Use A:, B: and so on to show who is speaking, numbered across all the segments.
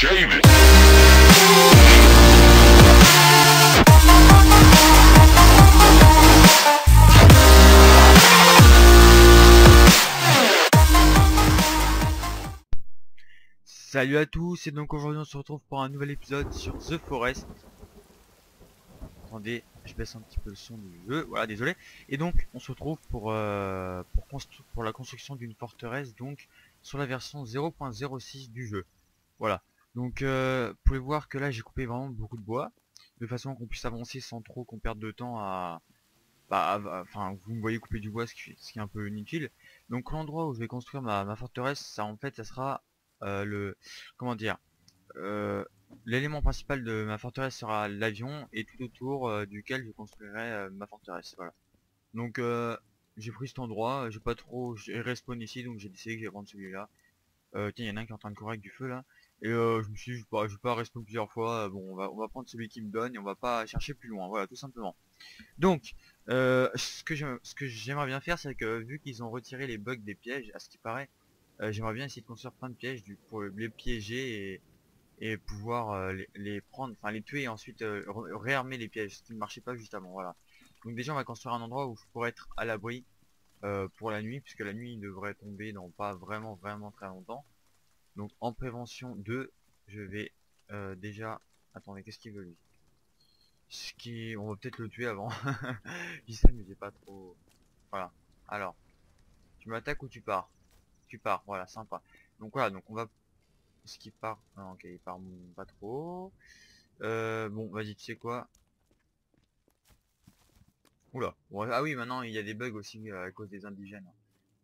A: Shave it.
B: Salut à tous, et donc aujourd'hui on se retrouve pour un nouvel épisode sur The Forest. Attendez, je baisse un petit peu le son du jeu, voilà, désolé. Et donc on se retrouve pour la construction d'une forteresse, donc sur la version 0.06 du jeu. Voilà, donc vous pouvez voir que là j'ai coupé vraiment beaucoup de bois, de façon qu'on puisse avancer sans trop qu'on perde de temps à... Enfin, vous me voyez couper du bois, ce qui est un peu inutile. Donc l'endroit où je vais construire ma forteresse, ça en fait, ça sera comment dire, euh, l'élément principal de ma forteresse sera l'avion et tout autour duquel je construirai ma forteresse. Voilà. Donc j'ai pris cet endroit, j'ai pas trop, j'ai respawn ici, donc j'ai décidé que j'allais prendre celui-là. Tiens, il y en a un qui est en train de courir avec du feu là. Et je me suis dit, je vais pas respawn plusieurs fois. Bon, on va prendre celui qui me donne et on va pas chercher plus loin. Voilà, tout simplement. Donc, ce que j'aimerais bien faire, c'est que vu qu'ils ont retiré les bugs des pièges, à ce qui paraît, j'aimerais bien essayer de construire plein de pièges pour les piéger et pouvoir les prendre, enfin les tuer et ensuite réarmer les pièges, ce qui ne marchait pas juste avant. Voilà. Donc déjà, on va construire un endroit où je pourrais être à l'abri pour la nuit, puisque la nuit il devrait tomber dans pas vraiment très longtemps. Donc en prévention 2, je vais déjà... Attendez, qu'est-ce qu'il veut lui? On va peut-être le tuer avant. Je dis ça mais j'ai pas trop... Voilà. Alors, tu m'attaques ou tu pars? Tu pars, voilà, sympa. Donc voilà, donc on va... Est-ce qu'il part? Non, ok, il part pas trop. Bon, vas-y, tu sais quoi? Oula. Bon, ah oui, maintenant il y a des bugs aussi à cause des indigènes.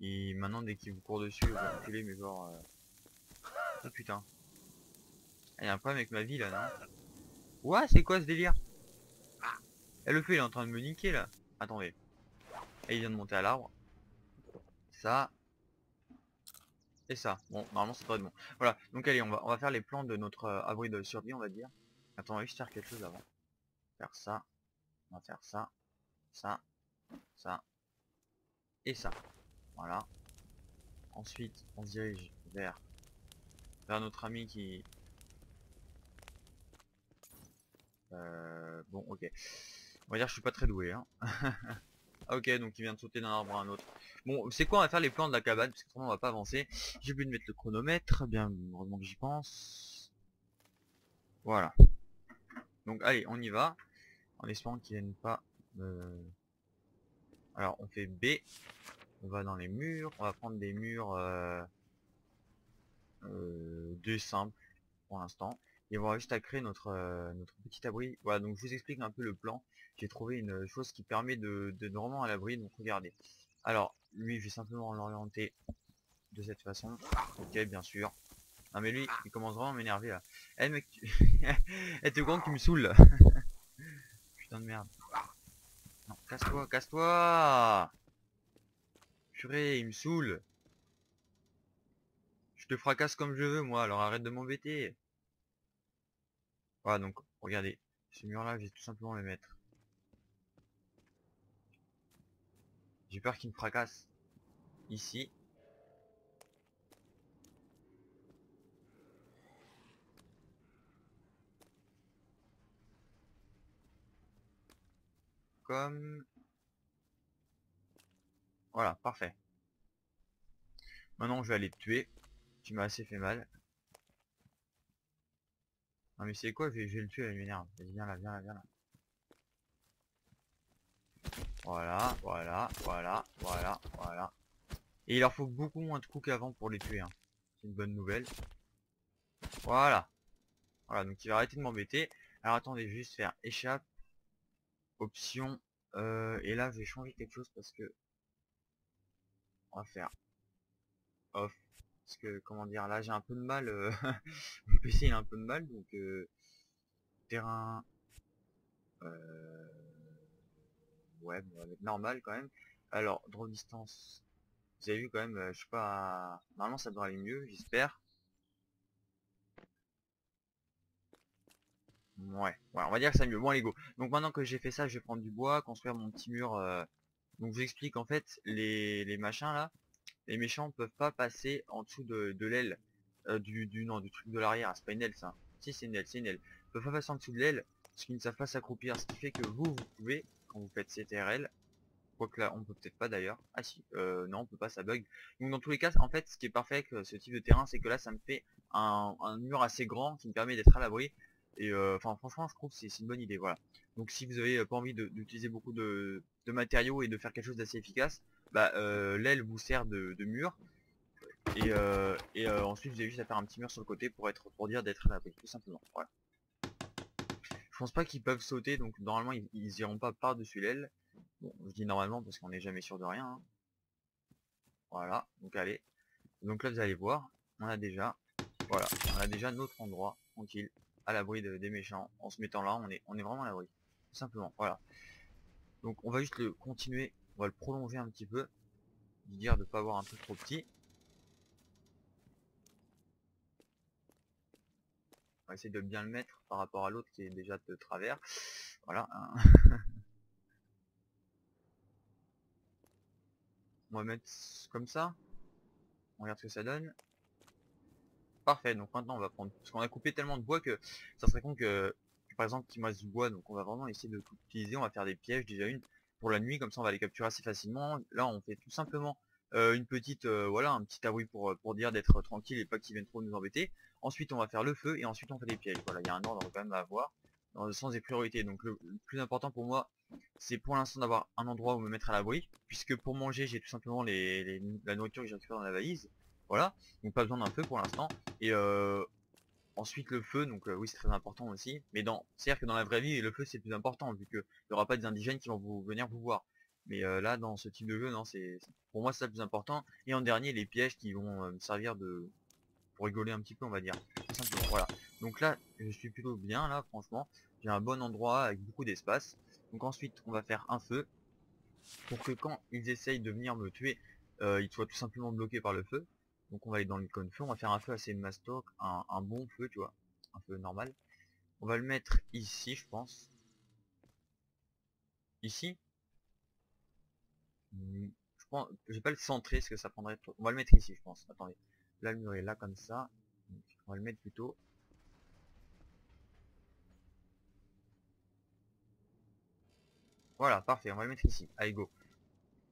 B: Et maintenant dès qu'ils vous courent dessus, vous reculez, mais genre... Oh putain. Il y a un problème avec ma vie là, non? Ouah, c'est quoi ce délire? Eh, le feu il est en train de me niquer là. Attendez. Et il vient de monter à l'arbre. Ça. Et ça. Bon, normalement c'est pas de bon. Voilà, donc allez, on va faire les plans de notre abri de survie, on va dire. Attends, on va juste faire quelque chose avant. Faire ça. On va faire ça. Ça. Ça. Et ça. Voilà. Ensuite, on se dirige vers notre ami qui... bon, ok. On va dire que je suis pas très doué, hein. Ah, ok, donc il vient de sauter d'un arbre à un autre. Bon, c'est quoi, on va faire les plans de la cabane, parce que sinon on va pas avancer. J'ai oublié de mettre le chronomètre, bien, heureusement que j'y pense. Voilà. Donc allez, on y va, en espérant qu'ils viennent pas... Alors, on fait B, on va dans les murs, on va prendre des murs deux simples, pour l'instant. Et on va juste à créer notre petit abri. Voilà, donc je vous explique un peu le plan. J'ai trouvé une chose qui permet de vraiment à l'abri, donc regardez. Alors, lui, je vais simplement l'orienter de cette façon. Ok, bien sûr. Non mais lui, il commence vraiment à m'énerver là. Eh mec, eh t'es au courant que tu me saoules là. Putain de merde. Non, casse-toi, casse-toi. Purée, il me saoule. Je te fracasse comme je veux moi, alors arrête de m'embêter. Voilà, donc, regardez. Ce mur là, je vais tout simplement le mettre. J'ai peur qu'il me fracasse. Ici. Comme... Voilà, parfait. Maintenant, je vais aller te tuer. Tu m'as assez fait mal. Non mais c'est quoi, je vais le tuer, il m'énerve. Vas-y, viens là, viens là, viens là. Voilà, voilà, voilà, voilà, voilà. Et il leur faut beaucoup moins de coups qu'avant pour les tuer, hein. C'est une bonne nouvelle. Voilà. Voilà, donc il va arrêter de m'embêter. Alors attendez, je vais juste faire échappe, option, et là je vais changer quelque chose parce que on va faire off. Parce que comment dire, là j'ai un peu de mal, mon PC il a un peu de mal, donc terrain, euh, ouais, bon, on va mettre normal quand même. Alors draw distance, vous avez vu quand même, je suis pas, normalement ça devrait aller mieux, j'espère. Ouais, ouais, on va dire que c'est mieux. Bon, allez, go. Donc maintenant que j'ai fait ça, je vais prendre du bois, construire mon petit mur. Donc je vous explique, en fait, les machins là, les méchants peuvent pas passer en dessous de l'aile. non, du truc de l'arrière. C'est pas une aile ça. Si c'est une aile, c'est une aile. Peuvent pas passer en dessous de l'aile parce qu'ils ne savent pas s'accroupir. Ce qui fait que vous pouvez, quand vous faites CTRL, quoique là on peut peut-être pas d'ailleurs. Ah si, non on peut pas, ça bug. Donc dans tous les cas, en fait ce qui est parfait avec ce type de terrain, c'est que là ça me fait un mur assez grand qui me permet d'être à l'abri. Et enfin franchement je trouve que c'est une bonne idée, voilà. Donc si vous avez pas envie d'utiliser beaucoup de matériaux et de faire quelque chose d'assez efficace, bah l'aile vous sert de mur. Ensuite vous avez juste à faire un petit mur sur le côté pour dire d'être à l'abri, tout simplement. Voilà. Je pense pas qu'ils peuvent sauter, donc normalement ils iront pas par-dessus l'aile. Bon, je dis normalement parce qu'on n'est jamais sûr de rien, hein. Voilà, donc allez. Donc là vous allez voir, on a déjà, voilà, on a déjà notre endroit tranquille, à l'abri des méchants. En se mettant là, on est vraiment à l'abri. Tout simplement, voilà. Donc on va juste le continuer, on va le prolonger un petit peu, dire de pas avoir un truc trop petit. On va essayer de bien le mettre par rapport à l'autre qui est déjà de travers. Voilà, hein. On va mettre comme ça. On regarde ce que ça donne. Parfait, donc maintenant on va prendre, parce qu'on a coupé tellement de bois que ça serait con par exemple qu'il me reste du bois, donc on va vraiment essayer de tout utiliser. On va faire des pièges, déjà une pour la nuit, comme ça on va les capturer assez facilement. Là on fait tout simplement une petite, voilà, un petit abri pour dire d'être tranquille et pas qu'ils viennent trop nous embêter. Ensuite on va faire le feu et ensuite on fait des pièges. Voilà, il y a un ordre quand même à avoir dans le sens des priorités. Donc le plus important pour moi, c'est pour l'instant d'avoir un endroit où me mettre à l'abri, puisque pour manger j'ai tout simplement la nourriture que j'ai récupérée dans la valise. Voilà, donc pas besoin d'un feu pour l'instant. Et ensuite le feu, donc oui c'est très important aussi. Mais c'est-à-dire que dans la vraie vie, le feu c'est plus important vu que il n'y aura pas des indigènes qui vont venir vous voir. Mais là dans ce type de jeu, non, pour moi c'est le plus important. Et en dernier les pièges qui vont me servir pour rigoler un petit peu on va dire. Tout simplement, voilà. Donc là je suis plutôt bien là franchement. J'ai un bon endroit avec beaucoup d'espace. Donc ensuite on va faire un feu pour que quand ils essayent de venir me tuer, ils soient tout simplement bloqués par le feu. Donc on va aller dans l'icône feu, on va faire un feu assez mastoc, un bon feu, tu vois, un feu normal. On va le mettre ici, je pense. Ici. Je pense, je vais pas le centrer parce que ça prendrait trop. On va le mettre ici, je pense. Attendez. Là, le mur est là comme ça. Donc, on va le mettre plutôt. Voilà, parfait. On va le mettre ici. Allez, go.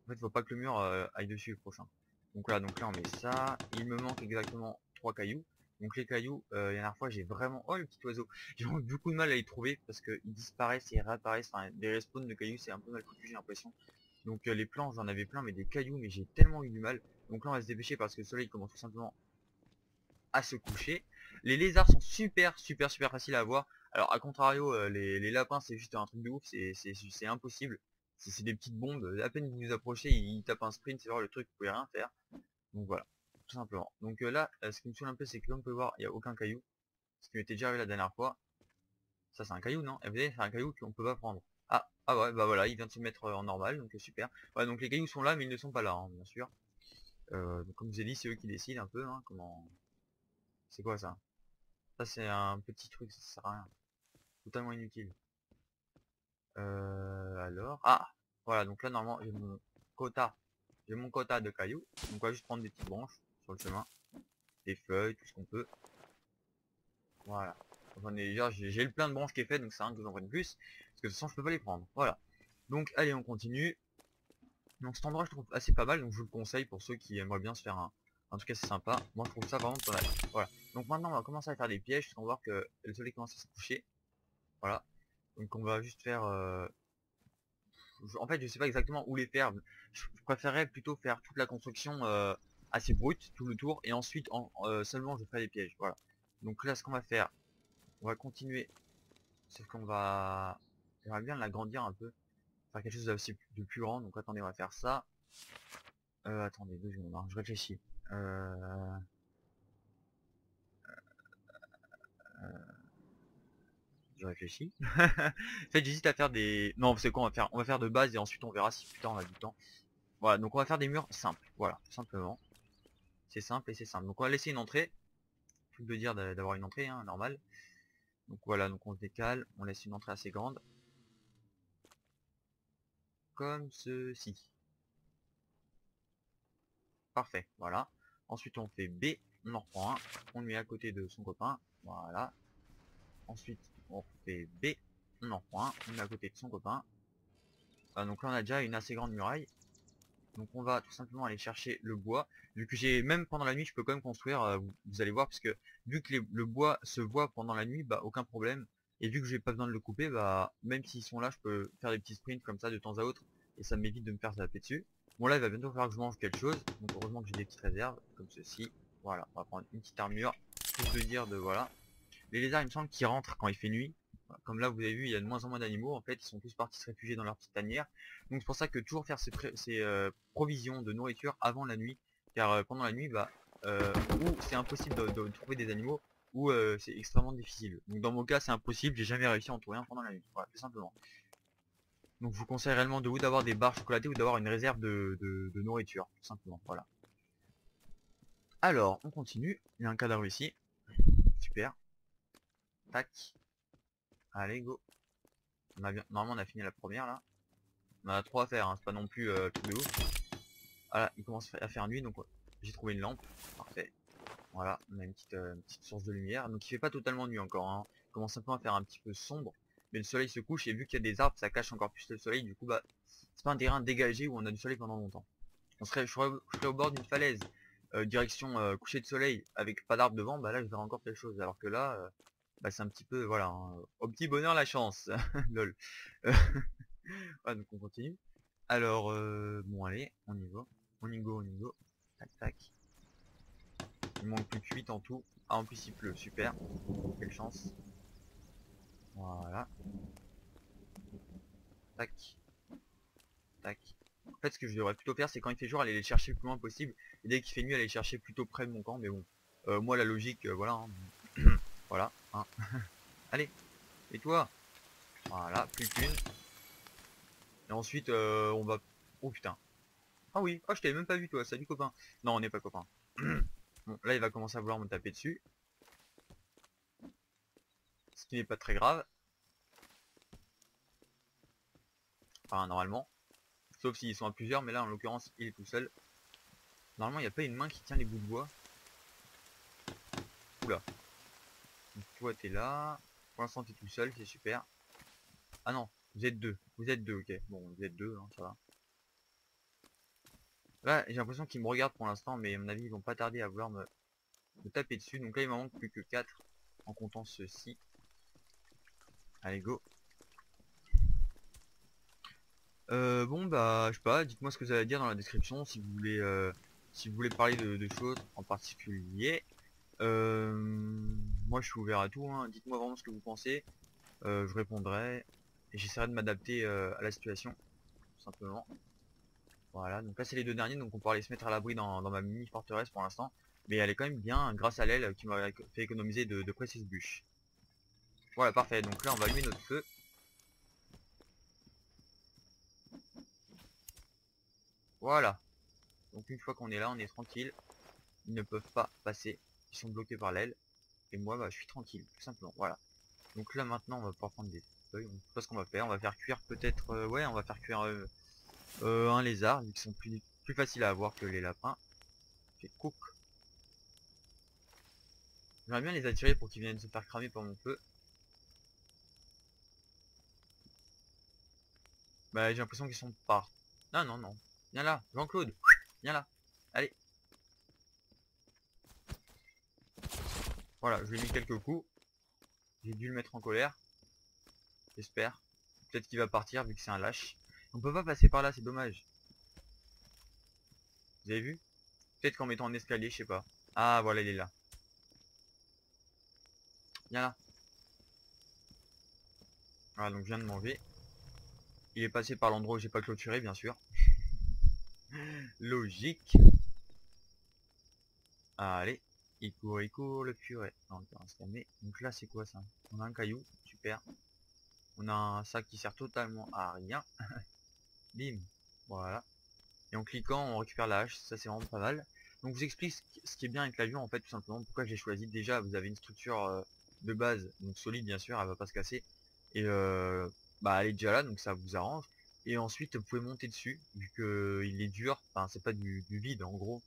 B: En fait, faut pas que le mur aille dessus le prochain. Donc voilà, donc là on met ça. Il me manque exactement 3 cailloux. Donc les cailloux, la dernière fois j'ai vraiment... Oh le petit oiseau. J'ai vraiment beaucoup de mal à les trouver parce qu'ils disparaissent et réapparaissent. Enfin, des respawns de cailloux c'est un peu mal foutu j'ai l'impression. Donc les planches j'en avais plein mais des cailloux mais j'ai tellement eu du mal. Donc là on va se dépêcher parce que le soleil commence tout simplement à se coucher. Les lézards sont super faciles à avoir. Alors à contrario, les lapins c'est juste un truc de ouf, c'est impossible. C'est des petites bombes, à peine vous vous approchez, ils tapent un sprint, c'est voir le truc, vous pouvez rien faire. Donc voilà, tout simplement. Donc là, ce qui me saoule un peu, c'est que comme on peut voir, il n'y a aucun caillou. Ce qui m'était déjà arrivé la dernière fois. Ça c'est un caillou, non? Et vous voyez, c'est un caillou qu'on peut pas prendre. Ah ouais, bah voilà, il vient de se mettre en normal, donc super. Ouais, donc les cailloux sont là, mais ils ne sont pas là, hein, bien sûr. Donc, comme je vous ai dit, c'est eux qui décident un peu, hein, comment... C'est quoi ça? Ça c'est un petit truc, ça sert à rien. Totalement inutile. Alors... Ah! Voilà, donc là normalement j'ai mon quota. J'ai mon quota de cailloux. Donc on va juste prendre des petites branches sur le chemin. Des feuilles, tout ce qu'on peut. Voilà. J'en ai déjà, j'ai le plein de branches qui est fait, donc c'est rien que j'en prenne plus. Parce que de toute façon je peux pas les prendre. Voilà. Donc allez on continue. Donc cet endroit je trouve assez pas mal, donc je vous le conseille pour ceux qui aimeraient bien se faire un truc assez sympa. Moi je trouve ça vraiment pas mal. Voilà. Donc maintenant on va commencer à faire des pièges, parce qu'on va voir que le soleil commence à se coucher. Voilà. Donc on va juste faire en fait je sais pas exactement où les faire. Je préférerais plutôt faire toute la construction assez brute tout le tour et ensuite seulement je ferai les pièges. Voilà. Donc là ce qu'on va faire, on va continuer, sauf qu'on va, j'aimerais bien l'agrandir un peu, faire quelque chose de plus grand. Donc attendez, on va faire ça. Attendez 2 secondes, hein, je réfléchis. Euh, je réfléchis. En fait j'hésite à faire des... Non c'est quoi, on va faire de base et ensuite on verra si plus tard on a du temps. Voilà, donc on va faire des murs simples, voilà, tout simplement. C'est simple et c'est simple. Donc on va laisser une entrée. Tout de dire d'avoir une entrée, hein, normale. Donc voilà, donc on se décale, on laisse une entrée assez grande. Comme ceci. Parfait, voilà. Ensuite on fait B. on en reprend un, on le met à côté de son copain, voilà. Ensuite, on fait B, on en reprend un, on le met à côté de son copain. Voilà, donc là on a déjà une assez grande muraille. Donc on va tout simplement aller chercher le bois. Vu que j'ai, même pendant la nuit, je peux quand même construire, vous allez voir, parce que vu que le bois se voit pendant la nuit, bah aucun problème. Et vu que j'ai pas besoin de le couper, bah même s'ils sont là, je peux faire des petits sprints comme ça de temps à autre. Et ça m'évite de me faire taper dessus. Bon là, il va bientôt falloir que je mange quelque chose. Donc heureusement que j'ai des petites réserves, comme ceci. Voilà, on va prendre une petite armure. Pour se dire de voilà. Les lézards, il me semble qu'ils rentrent quand il fait nuit. Comme là, vous avez vu, il y a de moins en moins d'animaux. En fait, ils sont tous partis se réfugier dans leur petite tanière. Donc c'est pour ça que toujours faire ces provisions de nourriture avant la nuit. Car pendant la nuit, bah, ou c'est impossible de trouver des animaux, ou c'est extrêmement difficile. Donc dans mon cas, c'est impossible. J'ai jamais réussi à en trouver un pendant la nuit. Voilà, tout simplement. Donc je vous conseille réellement de vous d'avoir des barres chocolatées ou d'avoir une réserve de nourriture. Tout simplement. Voilà. Alors, on continue. Il y a un cadavre ici. Super. Tac. Allez, go. Normalement on a fini la première là. On en a 3 à faire, hein. C'est pas non plus tout de ouf. Voilà, il commence à faire nuit, donc ouais, j'ai trouvé une lampe. Parfait. Voilà, on a une petite source de lumière. Donc il fait pas totalement nuit encore, hein. Il commence simplement à faire un petit peu sombre. Mais le soleil se couche et vu qu'il y a des arbres, ça cache encore plus le soleil. Du coup, bah, c'est pas un terrain dégagé où on a du soleil pendant longtemps. Je serais au bord d'une falaise, direction coucher de soleil, avec pas d'arbre devant, bah là je verrai encore quelque chose. Alors que là, bah, c'est un petit peu, voilà, hein, au petit bonheur la chance. Lol. Ouais, donc on continue. Alors, bon allez, on y va. On y go, on y go. Tac, tac. Il manque plus que 8 en tout. Ah, en plus il pleut, super. Quelle chance. Voilà. Tac, tac. En fait, ce que je devrais plutôt faire, c'est quand il fait jour, aller les chercher le plus loin possible. Et dès qu'il fait nuit, aller les chercher plutôt près de mon camp. Mais bon, moi, la logique, voilà. Hein. Voilà. Hein. Allez, et toi? Voilà, plus qu'une. Et ensuite, on va... Oh putain. Ah oui, oh, je t'avais même pas vu, toi. Salut, copain. Non, on n'est pas copains. Bon, là, il va commencer à vouloir me taper dessus. Ce qui n'est pas très grave. Enfin, normalement. Sauf s'ils sont à plusieurs, mais là, en l'occurrence, il est tout seul. Normalement, il n'y a pas une main qui tient les bouts de bois. Oula. Donc, toi, t'es là. Pour l'instant, t'es tout seul, c'est super. Ah non, vous êtes deux. Vous êtes deux, ok. Bon, vous êtes deux, hein, ça va. Là, j'ai l'impression qu'ils me regardent pour l'instant, mais à mon avis, ils vont pas tarder à vouloir me taper dessus. Donc là, il m'en manque plus que 4 en comptant ceci. Allez, go. Bon bah je sais pas, dites-moi ce que vous allez dire dans la description si vous voulez parler de choses en particulier. Moi je suis ouvert à tout, hein. Dites-moi vraiment ce que vous pensez, je répondrai et j'essaierai de m'adapter à la situation, tout simplement. Voilà, donc là c'est les deux derniers, donc on pourra aller se mettre à l'abri dans ma mini forteresse pour l'instant. Mais elle est quand même bien grâce à l'aile qui m'a fait économiser de précieuses bûches. Voilà, parfait, donc là on va allumer notre feu. Voilà, donc une fois qu'on est là, on est tranquille. Ils ne peuvent pas passer, ils sont bloqués par l'aile. Et moi bah je suis tranquille, tout simplement, voilà. Donc là maintenant on va pouvoir prendre des feuilles, on sait pas ce qu'on va faire, on va faire cuire peut-être, ouais on va faire cuire un lézard, vu qu'ils sont plus faciles à avoir que les lapins. Fait cook. J'aimerais bien les attirer pour qu'ils viennent se faire cramer par mon feu. Bah j'ai l'impression qu'ils sont pas. Non non non, viens là, Jean-Claude, viens là, allez. Voilà, je lui ai mis quelques coups, j'ai dû le mettre en colère, j'espère. Peut-être qu'il va partir vu que c'est un lâche. On peut pas passer par là, c'est dommage. Vous avez vu? Peut-être qu'en mettant un escalier, je sais pas. Ah voilà, il est là. Viens là. Voilà, donc je viens de manger. Il est passé par l'endroit où j'ai pas clôturé, bien sûr. Logique. Allez. Il court, le purée. Non, on va se calmer. Donc là, c'est quoi ça? On a un caillou. Super. On a un sac qui sert totalement à rien. Bim. Voilà. Et en cliquant, on récupère la hache. Ça, c'est vraiment pas mal. Donc, je vous explique ce qui est bien avec l'avion, en fait, tout simplement. Pourquoi j'ai choisi. Déjà, vous avez une structure de base, donc solide, bien sûr. Elle va pas se casser. Et bah, elle est déjà là, donc ça vous arrange. Et ensuite, vous pouvez monter dessus, vu que il est dur. Enfin, c'est pas du vide, en gros.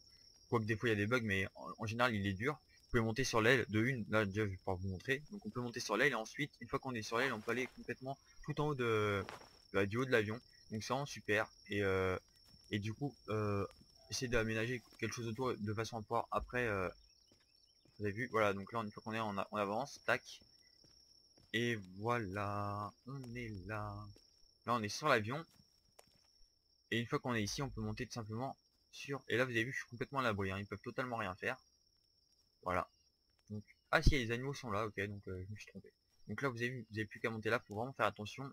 B: Quoique des fois il y a des bugs, mais en général il est dur. Vous pouvez monter sur l'aile de une, là déjà je vais pouvoir vous montrer. Donc on peut monter sur l'aile et ensuite, une fois qu'on est sur l'aile, on peut aller complètement tout en haut du haut de l'avion. Donc c'est vraiment super. Et du coup, essayer d'aménager quelque chose autour de façon à pouvoir après, vous avez vu, voilà, donc là une fois qu'on est on avance, tac. Et voilà, on est là. Là on est sur l'avion. Et une fois qu'on est ici, on peut monter tout simplement sur... Et là vous avez vu, je suis complètement à l'abri, hein. Ils peuvent totalement rien faire. Voilà. Donc, ah si, les animaux sont là, ok, donc je me suis trompé. Donc là, vous avez vu, vous avez plus qu'à monter là, faut vraiment faire attention.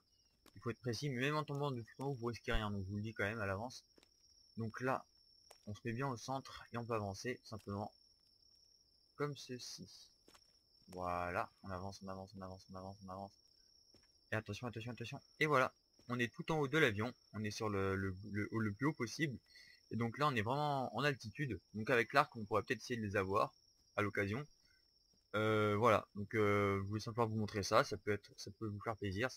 B: Il faut être précis, mais même en tombant de tout en haut, vous risquez rien, donc je vous le dis quand même à l'avance. Donc là, on se met bien au centre et on peut avancer, tout simplement, comme ceci. Voilà, on avance, on avance, on avance, on avance, on avance. Et attention, attention, attention. Et voilà, on est tout en haut de l'avion, on est sur le plus haut possible. Et donc là, on est vraiment en altitude. Donc avec l'arc, on pourrait peut-être essayer de les avoir à l'occasion. Voilà, donc je voulais simplement vous montrer ça, ça peut vous faire plaisir,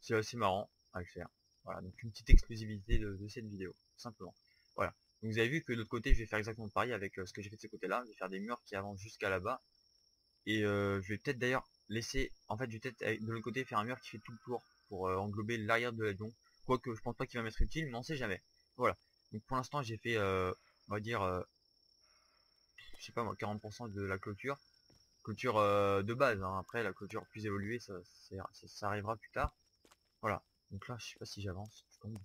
B: c'est assez marrant à le faire. Voilà, donc une petite exclusivité de cette vidéo, tout simplement. Voilà, donc vous avez vu que de l'autre côté, je vais faire exactement pareil avec ce que j'ai fait de ce côté-là, je vais faire des murs qui avancent jusqu'à là-bas, et je vais peut-être d'ailleurs laisser, en fait, je vais peut-être de l'autre côté faire un mur qui fait tout le tour pour englober l'arrière de l'avion, quoique je pense pas qu'il va m'être utile, mais on sait jamais. Voilà, donc pour l'instant, j'ai fait, on va dire, je sais pas moi, 40% de la clôture de base, hein. Après la clôture plus évoluée ça arrivera plus tard. Voilà, donc là je sais pas si j'avance, je tombe.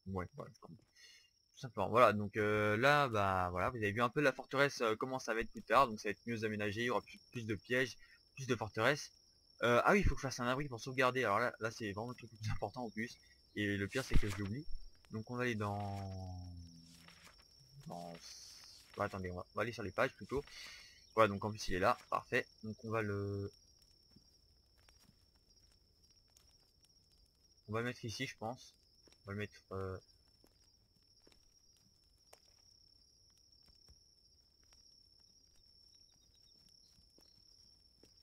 B: Ouais, voilà, je tombe. Tout simplement, voilà, donc là bah voilà, vous avez vu un peu la forteresse, comment ça va être plus tard, donc ça va être mieux aménagé, il y aura plus de pièges, plus de forteresses. Ah oui, il faut que je fasse un abri pour sauvegarder, alors là c'est vraiment le truc le plus important en plus, et le pire c'est que je l'oublie. Donc on va aller dans... Ouais, attendez, on va aller sur les pages plutôt. Voilà, donc en plus il est là, parfait. Donc on va le mettre ici, je pense. On va le mettre...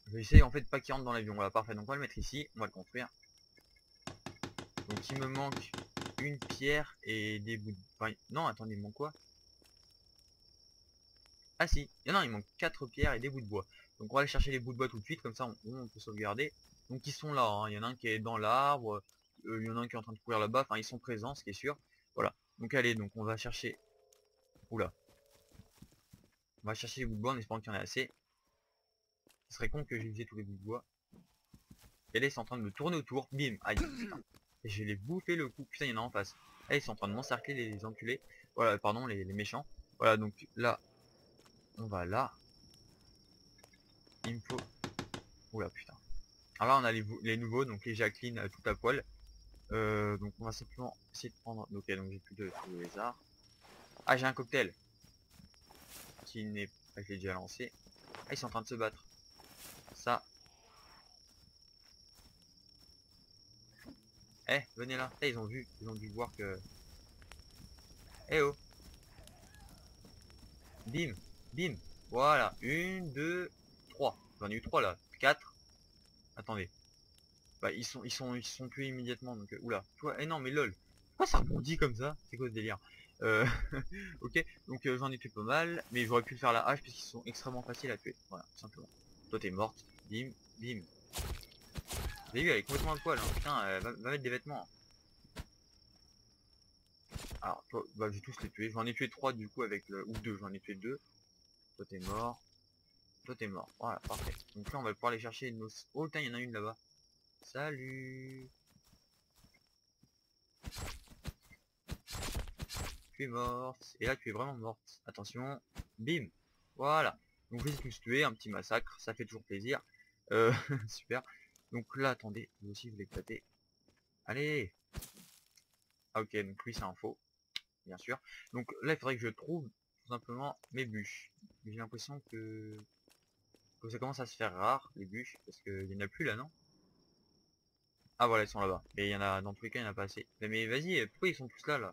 B: Je vais essayer en fait pas qu'il rentre dans l'avion. Voilà, parfait. Donc on va le mettre ici. On va le construire. Donc il me manque une pierre et des bouts de... Enfin, non, attendez, il me manque quoi? Ah si, non, il manque 4 pierres et des bouts de bois. Donc on va aller chercher les bouts de bois tout de suite. Comme ça, on peut sauvegarder. Donc ils sont là, hein. Il y en a un qui est dans l'arbre. Il y en a un qui est en train de courir là-bas. Enfin, ils sont présents, ce qui est sûr. Voilà. Donc allez, donc on va chercher... Oula. On va chercher les bouts de bois en espérant qu'il y en ait assez. Ce serait con que j'ai usé tous les bouts de bois. Et là, ils sont en train de me tourner autour. Bim. Aïe. Putain. Et je vais les bouffer le coup. Putain, il y en a en face. Là, ils sont en train de m'encercler les enculés. Voilà, pardon, les méchants. Voilà, donc là, on va là. Il me faut... Oula, putain. Alors là, on a les nouveaux, donc les Jacqueline tout à poil. Donc on va simplement essayer de prendre... Ok, donc j'ai plus de lézards. Ah, j'ai un cocktail. Qui n'est pas... Je l'ai déjà lancé. Ah, ils sont en train de se battre. Ça. Eh, venez là. Eh, ils ont vu. Ils ont dû voir que... Eh oh. Bim. Bim. Voilà. Une, deux, trois. J'en ai eu trois là. Quatre. Attendez. Bah ils sont tués immédiatement donc oula. Tu vois, eh non mais lol. Pourquoi ça rebondit comme ça? C'est quoi ce délire? Euh, ok, donc j'en ai tué pas mal, mais j'aurais pu le faire à la hache puisqu'ils sont extrêmement faciles à tuer. Voilà, tout simplement. Toi t'es morte. Bim, bim. Vous avez vu, elle est complètement à poil, hein. Putain, va mettre des vêtements. Alors, toi, bah je vais tous les tuer. J'en ai tué 3 du coup avec le... Ou 2, j'en ai tué 2. Toi t'es mort. Toi t'es mort. Voilà, parfait. Donc là on va pouvoir aller chercher nos... Oh putain, il y en a une là-bas. Salut. Tu es morte. Et là, tu es vraiment morte. Attention. Bim. Voilà. Donc, je les ai tous tués. Un petit massacre. Ça fait toujours plaisir. Super. Donc là, attendez. Vous aussi, vous l'éclatez. Allez. Ah, ok. Donc, lui, c'est un faux. Bien sûr. Donc là, il faudrait que je trouve tout simplement mes bûches. J'ai l'impression que ça commence à se faire rare, les bûches. Parce qu'il y en a plus là, non? Ah, voilà, ils sont là-bas. Et il y en a, dans tous les cas, il n'y en a pas assez. Mais vas-y, pourquoi ils sont tous là, là?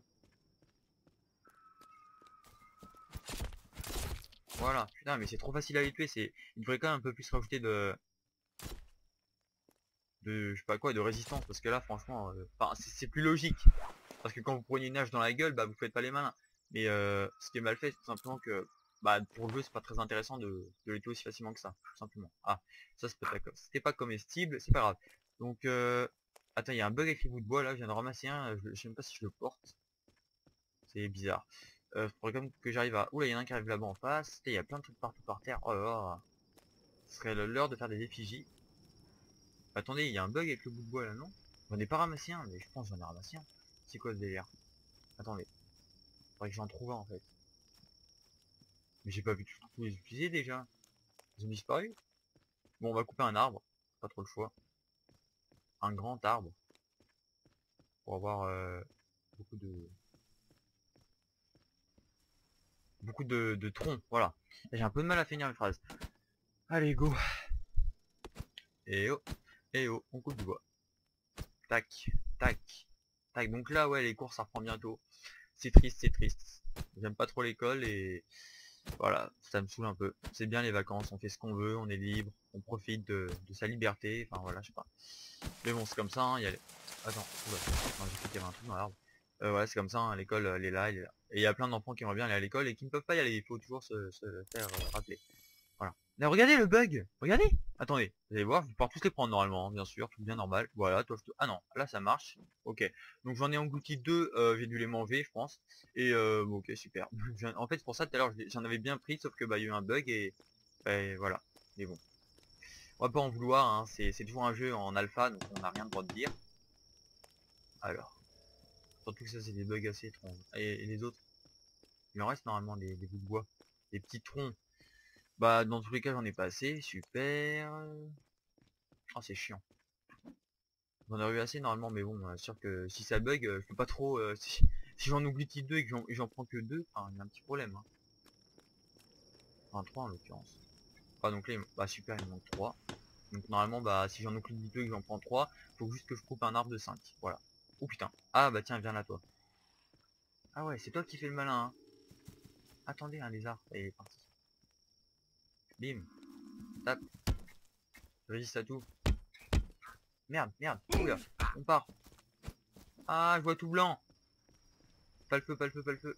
B: Voilà, putain, mais c'est trop facile à les tuer, il devrait quand même un peu plus rajouter je sais pas quoi, de résistance, parce que là, franchement, enfin, c'est plus logique. Parce que quand vous prenez une hache dans la gueule, bah vous faites pas les malins. Mais ce qui est mal fait, c'est tout simplement que bah, pour le jeu, c'est pas très intéressant de les tuer aussi facilement que ça, tout simplement. Ah, ça c'était pas comestible, c'est pas grave. Donc, attends, il y a un bug avec les bouts de bois là, je viens de ramasser un, je sais même pas si je le porte. C'est bizarre. Faudrait quand même que j'arrive à... Oula, il y en a un qui arrive là-bas en face. Il y a plein de trucs partout par terre. Oh là là. Ce serait l'heure de faire des effigies. Attendez, il y a un bug avec le bout de bois là, non? J'en ai pas ramassé un, mais je pense que j'en ai ramassé un. C'est quoi ce délire? Attendez. Faudrait que j'en trouve un en fait. Mais j'ai pas vu tous les utiliser déjà. Ils ont disparu. Bon, on va couper un arbre. Pas trop le choix. Un grand arbre. Pour avoir beaucoup de... Beaucoup de troncs. Voilà. J'ai un peu de mal à finir une phrase. Allez, go. Et oh. Et oh. On coupe du bois. Tac. Tac. Tac. Donc là, ouais, les cours, ça reprend bientôt. C'est triste, c'est triste. J'aime pas trop l'école et... Voilà, ça me saoule un peu. C'est bien les vacances, on fait ce qu'on veut, on est libre, on profite de sa liberté, enfin voilà, je sais pas. Mais bon, c'est comme ça, hein, il y a... Attends, oula, non, j'ai cru qu'il y avait un truc dans l'arbre. Voilà, c'est comme ça, hein, l'école, elle est là, elle est là. Et il y a plein d'enfants qui aimeraient bien aller à l'école et qui ne peuvent pas y aller, il faut toujours se faire rappeler. Voilà. Là, regardez le bug. Regardez. Attendez, vous allez voir, je vais pouvoir tous les prendre normalement, hein, bien sûr, tout bien normal. Voilà, toi, ah non, là ça marche. Ok. Donc j'en ai englouti deux, j'ai dû les manger, je pense. Et bon, ok, super. En fait, c'est pour ça tout à l'heure, j'en avais bien pris, sauf que bah il y a eu un bug et voilà. Mais bon, on va pas en vouloir, hein, c'est toujours un jeu en alpha, donc on n'a rien le droit de dire. Alors, surtout que ça c'est des bugs assez étranges. Et les autres, il en reste normalement des bouts de bois, des petits troncs. Bah dans tous les cas j'en ai pas assez, super. Ah c'est chiant. J'en aurais eu assez normalement, mais bon, sûr que si ça bug, je peux pas trop... si j'en oublie deux et que j'en prends que deux, enfin, il y a un petit problème. Hein. Enfin, trois en l'occurrence. Ah donc là, bah super, il me manque 3. Donc normalement, bah si j'en oublie deux et que j'en prends 3, faut juste que je coupe un arbre de 5. Voilà. Oh putain. Ah bah tiens, viens là toi. Ah ouais, c'est toi qui fais le malin, hein. Attendez, un lézard. Et il est parti. Bim. Tape. Je résiste à tout. Merde, merde. Oula. On part. Ah, je vois tout blanc. Pas le feu, pas le feu, pas le feu.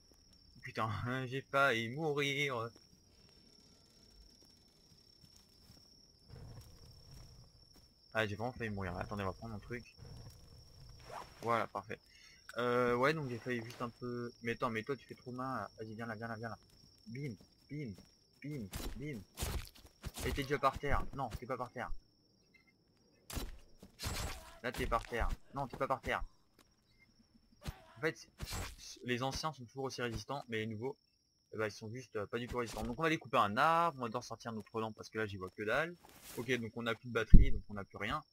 B: Putain, j'ai failli mourir. Ah, j'ai vraiment failli mourir. Attendez, on va prendre un truc. Voilà, parfait. Ouais, donc j'ai failli juste un peu... Mais attends, mais toi, tu fais trop main. Là. Vas-y, viens là, viens là, viens là. Bim, bim, bim, bim. Et t'es déjà par terre. Non, t'es pas par terre. Là, t'es par terre. Non, t'es pas par terre. En fait, les anciens sont toujours aussi résistants, mais les nouveaux, eh ben, ils sont juste pas du tout résistants. Donc on va aller couper un arbre, on va devoir sortir notre lampe parce que là, j'y vois que dalle. Ok, donc on a plus de batterie, donc on a plus rien.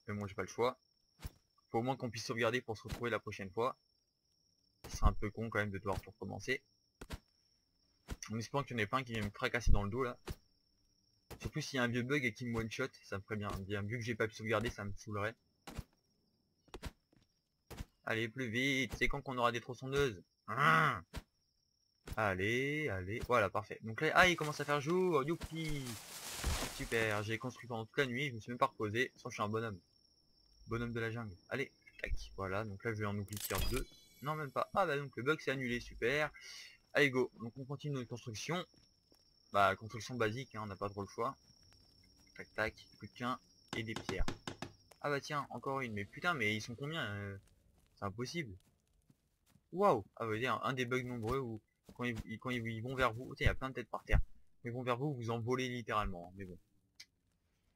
B: Mais moi, j'ai pas le choix. Faut au moins qu'on puisse sauvegarder pour se retrouver la prochaine fois. C'est un peu con quand même de devoir tout recommencer. En espérant qu'il y en ait pas un qui vient me fracasser dans le dos là. Surtout s'il y a un vieux bug et qu'il me one shot, ça me ferait bien. Bien vu que j'ai pas pu sauvegarder, ça me saoulerait. Allez, plus vite, c'est quand qu'on aura des tronçonneuses. Allez, allez, voilà, parfait. Donc là, ah, il commence à faire jour, youpi. Super, j'ai construit pendant toute la nuit, je me suis même pas reposé. Sans je suis un bonhomme. Bonhomme de la jungle. Allez, tac, voilà, donc là je vais en oublier deux. Non, même pas. Ah bah donc le bug s'est annulé, super. Allez, go. Donc on continue notre construction. Bah, construction basique, hein, on n'a pas trop le choix. Tac, tac, plus qu'un et des pierres. Ah bah tiens, encore une. Mais putain, mais ils sont combien c'est impossible. Waouh. Ah bah dire, un des bugs nombreux où quand ils vont vers vous, il y a plein de têtes par terre. Quand ils vont vers vous, vous envolez littéralement. Hein, mais bon.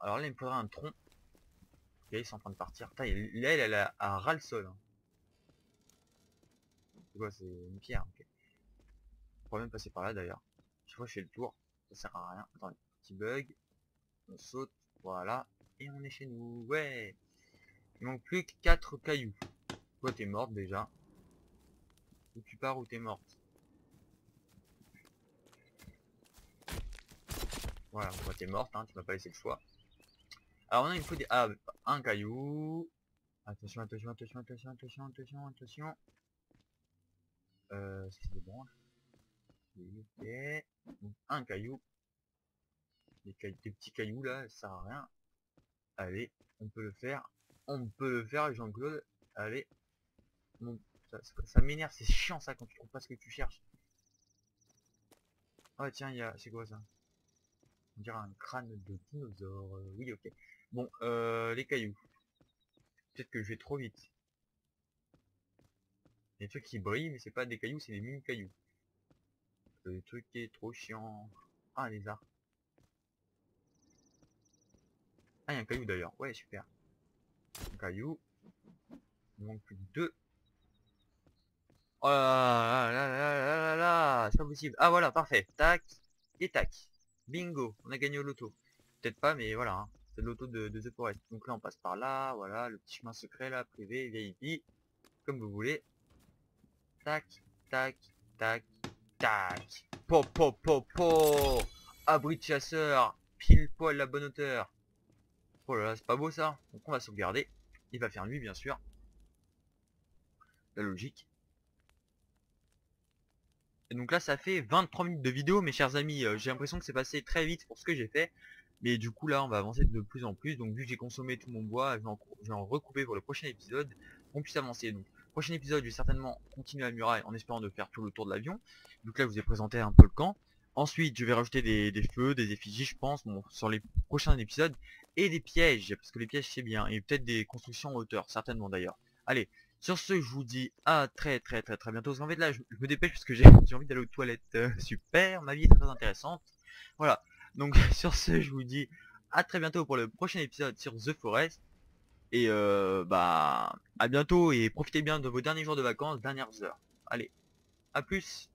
B: Alors là, il me faudra un tronc. Et là, ils sont en train de partir. Putain, là, elle a ras le sol. Hein. C'est quoi, c'est une pierre. Okay. On pourrait même passer par là d'ailleurs. Chaque fois, je fais le tour. Ça sert à rien. Attendez, petit bug. On saute. Voilà. Et on est chez nous. Ouais. Il manque plus que 4 cailloux. Toi, t'es morte déjà. Ou tu pars ou t'es morte. Voilà, toi t'es morte, hein, tu m'as pas laissé le choix. Alors on a une fois des... Ah, un caillou. Attention, attention, attention, attention, attention, attention, attention. C'est des branches. Ok. Donc, un caillou. Des petits cailloux là, ça sert à rien. Allez, on peut le faire. On peut le faire, Jean-Claude. Allez. Bon. Ça m'énerve, c'est chiant ça quand tu trouves pas ce que tu cherches. Oh tiens, c'est quoi ça? On dirait un crâne de dinosaure. Oui, ok. Bon, les cailloux. Peut-être que je vais trop vite. Il y a des trucs qui brillent, mais c'est pas des cailloux, c'est des mini cailloux. Le truc qui est trop chiant. Ah, un lézard. Ah, il y a un caillou d'ailleurs. Ouais, super. Un caillou. Il manque plus que deux. Oh là là là là là là là, c'est pas possible. Ah voilà, parfait. Tac et tac. Bingo, on a gagné au loto. Peut-être pas, mais voilà, hein. C'est le loto de The Forest. Donc là, on passe par là, voilà, le petit chemin secret là, privé, VIP, comme vous voulez. Tac, tac, tac, tac. Po po po po. Abri de chasseur, pile poil la bonne hauteur. Oh là là, c'est pas beau ça. Donc on va sauvegarder. Il va faire nuit, bien sûr. La logique. Et donc là ça fait 23 minutes de vidéo mes chers amis, j'ai l'impression que c'est passé très vite pour ce que j'ai fait. Mais du coup là on va avancer de plus en plus, donc vu que j'ai consommé tout mon bois, je vais en recouper pour le prochain épisode, qu'on puisse avancer. Donc prochain épisode je vais certainement continuer la muraille en espérant de faire tout le tour de l'avion. Donc là je vous ai présenté un peu le camp. Ensuite je vais rajouter des feux, des effigies je pense, bon, sur les prochains épisodes. Et des pièges, parce que les pièges c'est bien, et peut-être des constructions en hauteur, certainement d'ailleurs. Allez, sur ce, je vous dis à très bientôt. Parce qu'en fait là, je me dépêche parce que j'ai envie d'aller aux toilettes. Super, ma vie est très intéressante. Voilà. Donc sur ce, je vous dis à très bientôt pour le prochain épisode sur The Forest. Et bah à bientôt et profitez bien de vos derniers jours de vacances, dernières heures. Allez, à plus.